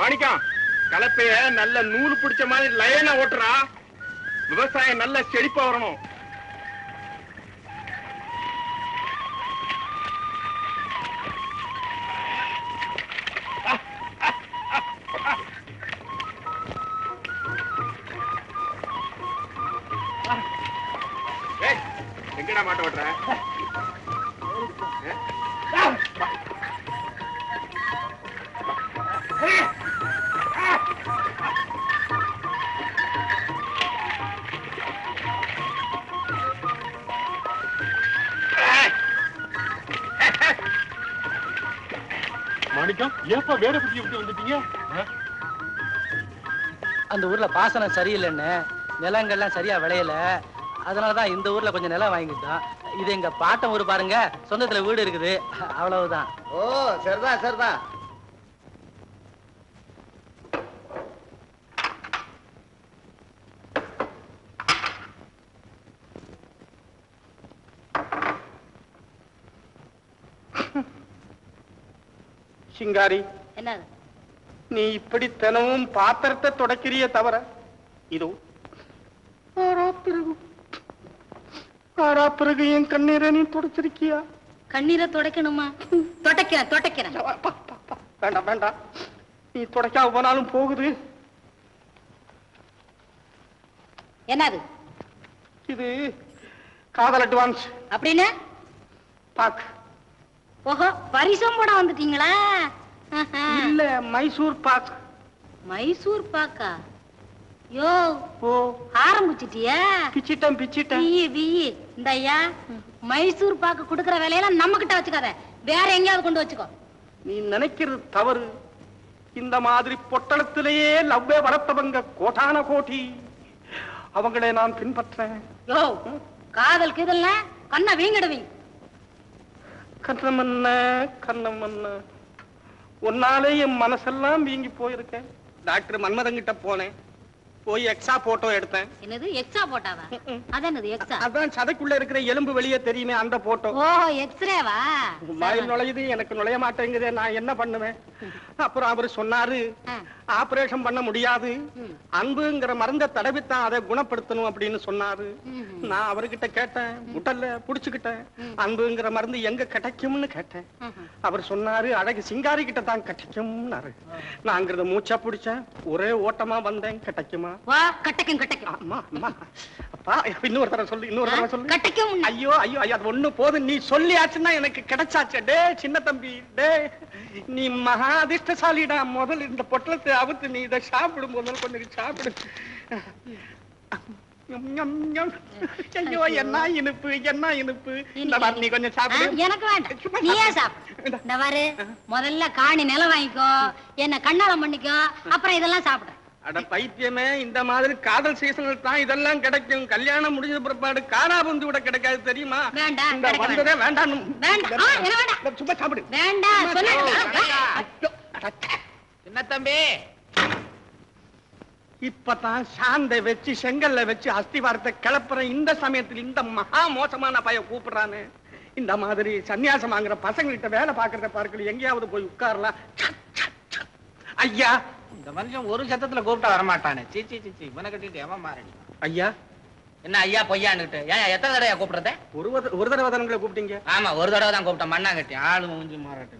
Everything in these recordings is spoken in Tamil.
மாணிக்கம், கலப்பைய நல்ல நூல் பிடிச்ச மாதிரி லைனா ஓட்டுறா. விவசாயம் நல்ல செழிப்பா வரணும். எங்கடா மாட்ட ஓட்டுற? மாணிக்கம், ஏப்பா வேற புத்தி விட்டு வந்துட்டீங்க? அந்த ஊர்ல பாசனம் சரியில்லைன்னு நிலங்கள்லாம் சரியா விளையல. அதனாலதான் இந்த ஊர்ல கொஞ்சம் நிலம் வாங்கிட்டோம். இது எங்க பாட்டம் ஊர் பாருங்க, சொந்தத்துல வீடு இருக்குது, அவ்வளவுதான். ஓ சரிதான் சரிதான். சிங்காரி, என்ன நீ இப்படி தினமும் பாத்திரத்தை தொடக்கிறிய தவிர இதோ பிறகு என் கண்ணீரை நீ தொடச்சிருக்கியா? கண்ணீரை துடைக்கணுமா? தொடக்கிறேன். வேண்டாம் வேண்டாம், நீ தொடக்காம போனாலும் போகுது. என்னது இது? காதல் அட்வான்ஸ். அப்படின்னு பாக்கு. ஓஹோ, பரிசம் போட வந்துட்டீங்களா? இல்ல, மைசூர் பாக். மைசூர் பாக்கா? யோ, ஓ ஆரம்பிச்சிட்டியா? பிச்சிட்டம். இந்த ஐயா மைசூர் பாக்கு குடுக்கற வேலையெல்லாம் நம்ம கிட்ட வச்சுக்காத, வேற எங்கேயாவது கொண்டு வச்சுக்கோ. நீ நினைக்கிறது தவறு. இந்த மாதிரி பொட்டலத்திலேயே லவ்வே வளர்த்தவங்க கோட்டான கோட்டி, அவங்களே நான் பின்பற்றேன். யோ, காதல் கீதல்னா கண்ணை வீங்கிடுவீங்க. கண்ணமன்ன உன்னாலே என் மனசெல்லாம் வீங்கி போயிருக்கேன். டாக்டர் மன்மதங்கிட்ட போனேன், போய் எக்ஸா போட்டோ எடுத்தேன். என்னது எக்ஸா போட்டாவா? அதென்னது எக்ஸா? அதான் சதைக்குள்ள இருக்கிற எலும்பு வெளியே தெரியுமே, அந்த போட்டோ. ஓ, எக்ஸ்ரேவா? வாயில் நுழையுது, எனக்கு நுழைய மாட்டேங்குது, நான் என்ன பண்ணுவேன்? அப்புறம் அவரு சொன்னாரு, ஆபரேஷன் பண்ண முடியாது, அன்புங்கிற மருந்தை தடவித்தான் அதை குணப்படுத்தணும் அப்படின்னு சொன்னாரு. நான் அவர்கிட்ட கேட்டேன், முட்டல்ல புடிச்சுக்கிட்டேன், அன்புங்கிற மருந்து எங்க கிடைக்கும்னு கேட்டேன். அவர் சொன்னாரு, அழகு சிங்காரி கிட்ட தான் கிடைக்கும்னாரு. நாங்கிறத மூச்சா பிடிச்சேன், ஒரே ஓட்டமா வந்தேன். கிடைக்குமா? இன்னொரு தடவை சொல்லு. ஐயோ ஐயோ ஐயோ, அது ஒண்ணு போதும், நீ சொல்லியாச்சுன்னா எனக்கு கிடைச்சாச்சு. டே சின்ன தம்பி, டே நீ மகா அதிர்ஷ்டசாலிடா. முதல் இந்த பொட்டலத்தை அவுத்து நீ இதை சாப்பிடு, முதல் கொஞ்சம் சாப்பிடு. ஐயோ, என்ன இனிப்பு, என்ன இனிப்பு. நீ கொஞ்சம் சாப்பிடு. எனக்கு வேண்டாம், நீயே சாப்பிடு. முதல்ல காணி நிலம் வாங்கிக்கோ, என்ன கண்ணாலம் பண்ணிக்கோ, அப்புறம் இதெல்லாம் சாப்பிடு. அட பைத்தியமே, இந்த மாதிரி காதல் சீசனில் தான் இதெல்லாம் கிடைக்கும். கல்யாணம் முடிஞ்ச பிற்பாடு காராபுந்தி கூட கிடைக்காது, தெரியுமா? வேண்டாம், வந்ததே வேண்டாம். சும்மா சாப்பிடு. வேண்டாம் சின்ன தம்பி, இப்பதான் சாந்தை வச்சு செங்கல்ல வச்சு அஸ்திவாரத்தை கிளப்புற இந்த சமயத்தில் இந்த மகா மோசமான பைய கூப்பிடுறானு. இந்த மாதிரி சன்னியாசம் வாங்குற பசங்கள்கிட்ட வேலை பாக்குறத பார்க்கல, எங்கேயாவது போய் உட்காரலாம். ஐயா, இந்த மனுஷன் ஒரு சத்தத்துல கூப்பிட்டா வரமாட்டானே. சீச்சி சீச்சி, இவனை கட்டிட்டு எவன் மாறடி. ஐயா, என்ன ஐயா பொய்யான்னுட்டு? ஏன் எத்தனை தடவை கூப்பிடுறத? ஒரு தடவை தானே கூப்பிட்டீங்க? ஆமா, ஒரு தடவை தான் கூப்பிட்டேன். மண்ணா கட்டி ஆளு மூஞ்சி மாறட்டு.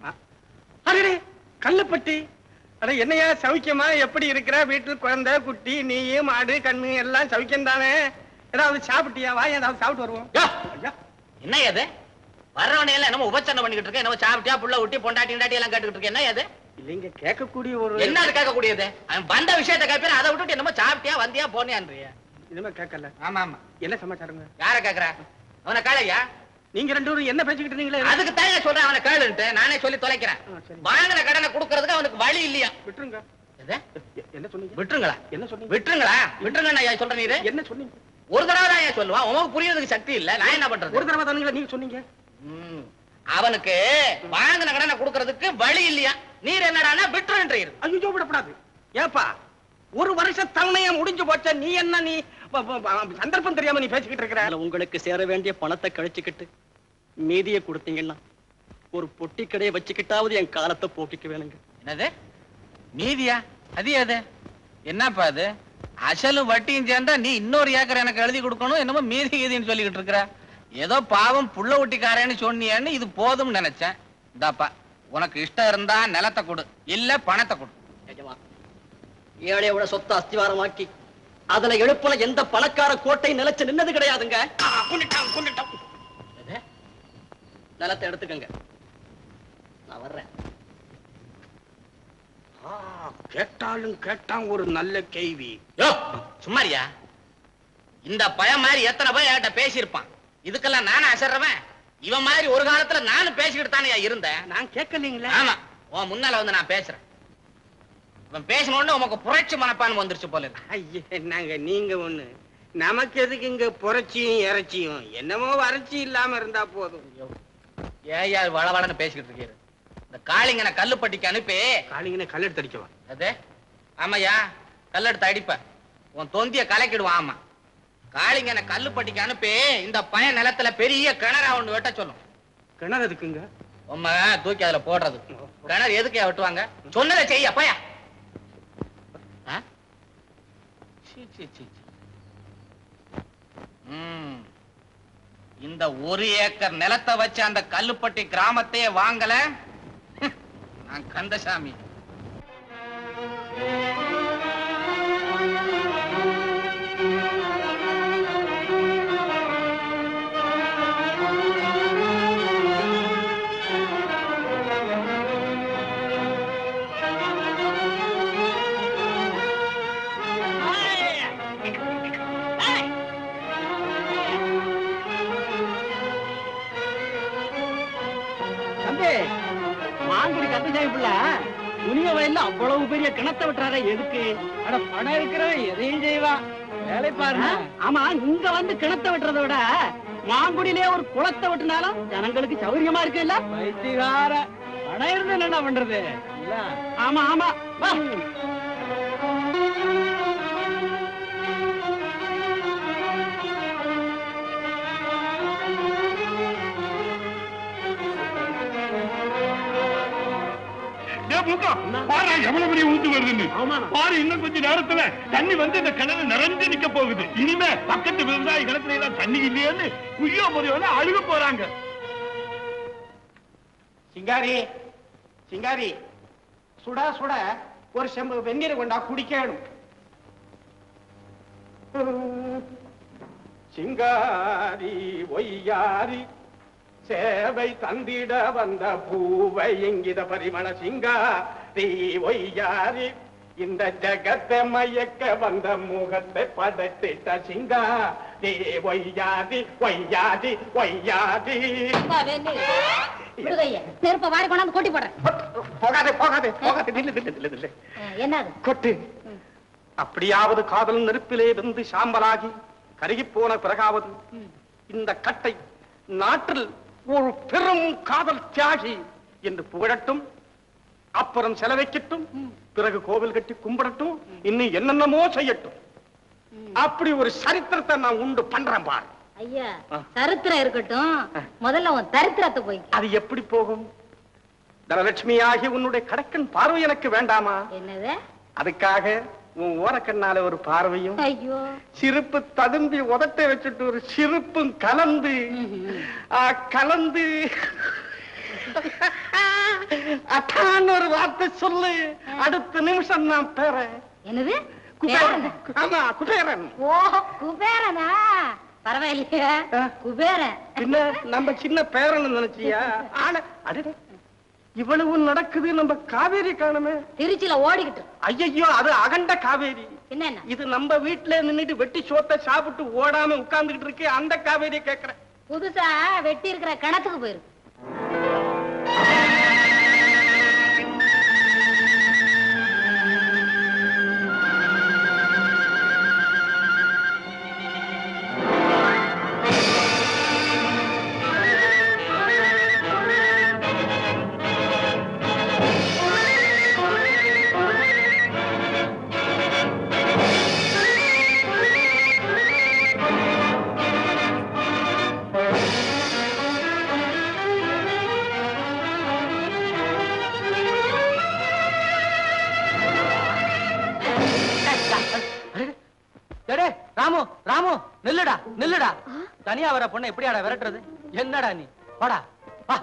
அடே கல்லுப்பட்டி, அட என்னையா சௌக்கியமா? எப்படி இருக்கிற? வீட்டில் குழந்தை குட்டி, நீயும் மாடு கண்ணு எல்லாம் சௌக்கியம் தானே? ஏதாவது சாப்பிட்டியா? வா, ஏதாவது சாப்பிட்டு வருவோம். என்ன ஏது வர்றவனே எல்லாம் என்னமோ உபச்சரணை பண்ணிக்கிட்டு இருக்க, என்னமோ சாப்பிட்டியா புள்ள ஊட்டி பொண்டாட்டி எல்லாம் கேட்டுக்கிட்டு இருக்க. என்ன ஏது? இல்லைங்க, கேட்கக்கூடிய ஒரு என்ன கேட்கக்கூடியது? அவன் வந்த விஷயத்தை கேட்பேன், அதை விட்டுட்டு என்னமோ சாப்பிட்டியா வந்தியா போனியான்றிய. இனிமே கேட்கல. ஆமா ஆமா. என்ன சமாச்சாரங்க? யார கேக்குற? அவனை கேளையா? நீங்க ரெண்டு பேரும் என்ன பேசிக்கிட்டு இருந்தீங்களே? அதுக்கு தாங்க சொல்றேன், அவனை கேளுன்ட்டு நானே சொல்லி தொலைக்கிறேன். வாங்கின கடனை கொடுக்கறதுக்கு அவனுக்கு வழி இல்லையா? விட்டுருங்க. என்ன சொன்னீங்க? விட்டுருங்களா? என்ன சொன்னீங்க? விட்டுருங்களா? விட்டுருங்க சொல்ற நீ என்ன சொன்னீங்க? ஒரு தடவை தான் ஏன் சொல்லுவான், உனக்கு புரியறதுக்கு சக்தி இல்ல, நான் என்ன பண்றது? ஒரு தடவை தானுங்களா நீங்க சொன்னீங்க? அவனுக்கு வாங்கின கடனை கொடுக்கறதுக்கு வழி இல்லையா? நீர் என்னடானா விட்டுருன்றீர். ஐயோ, விடப்படாது. ஏப்பா, ஒரு வருஷம் தன்மையா முடிஞ்சு போச்ச, நீ என்ன நீ சந்தர்ப்பம் தெரியாம நீ பேசிக்கிட்டு இருக்கிற? உங்களுக்கு சேர வேண்டிய பணத்தை கழிச்சுக்கிட்டு மீதியை கொடுத்தீங்கன்னா ஒரு பொட்டி கடையை வச்சுக்கிட்டாவது என் காலத்தை போக்கிக்க வேணுங்க. என்னது? மீதியா? அது எது? என்னப்பா அது? அசலும் வட்டியும் சேர்ந்தா நீ இன்னொரு ஏக்கர் எனக்கு எழுதி கொடுக்கணும், என்னமோ மீதி கீதின்னு சொல்லிக்கிட்டு இருக்கிற. ஏதோ பாவம் புள்ள ஒட்டிக்காரன்னு சொன்னியன்னு இது போதும் நினைச்சேன். இந்தாப்பா, உனக்கு இஷ்டம் இருந்தா நிலத்தை கொடு, இல்ல பணத்தை கொடு. ஏழையோட சொத்தை அஸ்திவாரமாக்கி அதுல எழுப்புல எந்த பணக்கார கோட்டை நிலைச்சு நின்னது கிடையாதுங்க. நிலத்தை எடுத்துக்கங்க, நான் வர்றேன். கேட்டாலும் கேட்டான் ஒரு நல்ல கேள்வி. யோ சும்மாரியா, இந்த பையன் மாதிரி எத்தனை பேர் என்கிட்ட பேசியிருப்பான். இதுக்கெல்லாம் நானே அசர்றவன். இவன் மாதிரி ஒரு காலத்துல நானும் பேசிக்கிட்டு தானே இருந்தேன். நான் கேட்கலீங்களா? ஆமா, உன் முன்னால வந்து நான் பேசுறேன். இவன் பேசணும்னு உனக்கு புரட்சி மனப்பான்மை வந்துருச்சு போல இருக்கு. ஐயே, நாங்க நீங்க ஒண்ணு, நமக்கு எதுக்கு இங்க புரட்சியும் இறைச்சியும்? என்னமோ வறட்சி இல்லாம இருந்தா போதும். ஏயா வளவளன்னு பேசிக்கிட்டு இருக்கீரு? இந்த காளிங்கனை கல்லுப்பட்டிக்கு அனுப்பி. காளிங்கனை கல்லெடுத்து அடிக்கவா? அது ஆமாயா, கல்லெடுத்து அடிப்ப, உன் தொந்திய கலக்கிடுவான். ஆமா, காளிங்கனை கல்லுப்பட்டிக்கு அனுப்பி இந்த பையன் நிலத்துல பெரிய கிணறா ஒண்ணு வெட்ட சொல்லும். கிணறு எதுக்குங்க? உண்மை தூக்கி அதுல போடுறது. கிணறு எதுக்கு வெட்டுவாங்க? சொன்னதை செய்ய பையா. இந்த 1 ஏக்கர் நிலத்தை வச்சு அந்த கல்லுப்பட்டி கிராமத்தையே வாங்கல நான் கந்தசாமி. மாங்குடி கந்தசாமி பிள்ளை துணிய வயல்ல அவ்வளவு பெரிய கிணத்தை விட்டுறாரு எதுக்கு? அட பணம் இருக்கிறவன் எதையும் செய்வான். வேலை பாருங்க. ஆமா, இங்க வந்து கிணத்தை விட்டுறதை விட மாங்குடியிலே ஒரு குளத்தை விட்டுனாலும் ஜனங்களுக்கு சௌகரியமா இருக்கு இல்ல? வைத்திகார பணம் இருந்து என்ன பண்றது? ஆமா ஆமா. எவ்வளவு பெரிய ஊத்து வருதுன்னு பாரு. இன்னும் கொஞ்ச நேரத்துல தண்ணி வந்து இந்த கிணறு நிறைஞ்சு நிக்க போகுது. இனிமே பக்கத்து விவசாய கிணத்துல எல்லாம் தண்ணி இல்லையேன்னு குய்யோ முறையோட அழுக போறாங்க. சிங்காரி, சிங்காரி, சுடா சுட ஒரு செம்பு வெந்நீர் கொண்டா குடிக்கணும். சிங்காரி ஒய்யாரி சேவை தந்திட வந்த பூவை எங்கித பரிமள சிங்காரி ஒய்யாரி இந்த ஜகத்தை மயக்க வந்த முகத்தை படைத்திட்ட சிங்காரி ஒய்யாரி ஒய்யாரி ஒய்யாரி. நெருப்ப வாரி கொண்டாந்து கொட்டி போடுறேன். போகாதே போகாதே போகாதே, நில்லு நில்லு நில்லு நில்லு. என்னது? கொட்டு. அப்படியாவது காதல் நெருப்பிலே வந்து சாம்பலாகி கருகி போன பிறகாவது இந்த கட்டை நாட்டில் ஒரு பெரும் காதல் தியாகி என்று புகழட்டும், அப்புறம் செலவைக்கட்டும், பிறகு கோவில் கட்டி கும்பிடட்டும், இன்னும் என்னென்னமோ செய்யட்டும். அப்படி ஒரு சரித்திரத்தை நான் உண்டு பண்றேன் பாரு. ஐயா, சரித்திரம் இருக்கட்டும், முதல்ல உன் தரித்திரத்தை போய். அது எப்படி போகும்? தனலட்சுமியாகி உன்னுடைய கடக்கன் பார்வை எனக்கு வேண்டாமா? என்னது? அதுக்காக உன் ஓரக்கண்ணால ஒரு பார்வையும், ஐயோ, சிரிப்பு ததும்பி உதட்டை வச்சுட்டு ஒரு சிரிப்பும் கலந்து கலந்து அட்டான்னு ஒரு வார்த்தை சொல்லு, அடுத்த நிமிஷம் நான் பேரன். என்னது? ஆமா, குபேரன். ஓ, குபேரனா? பரவாயில்லையா? குபேரன். பின்ன நம்ம சின்ன பேரன் நினைச்சியா? ஆனா அடடே, இவ்வளவு நடக்குது, நம்ம காவேரி காணுமே. திருச்சியில ஓடிக்கிட்டு. ஐயோ, அது அகண்ட காவேரி. என்ன? இது நம்ம வீட்டுல நின்னுட்டு வெட்டி சோத்தை சாப்பிட்டு ஓடாம உட்கார்ந்துகிட்டு இருக்கு, அந்த காவேரியை கேக்குறேன். புதுசா வெட்டி இருக்கிற கிணத்துக்கு போயிருக்கு. நில்லுடா நில்லுடா. தனியா வர பொண்ணை எப்படியாடா விரட்டுறது? என்னடா நீ? வாடா வா.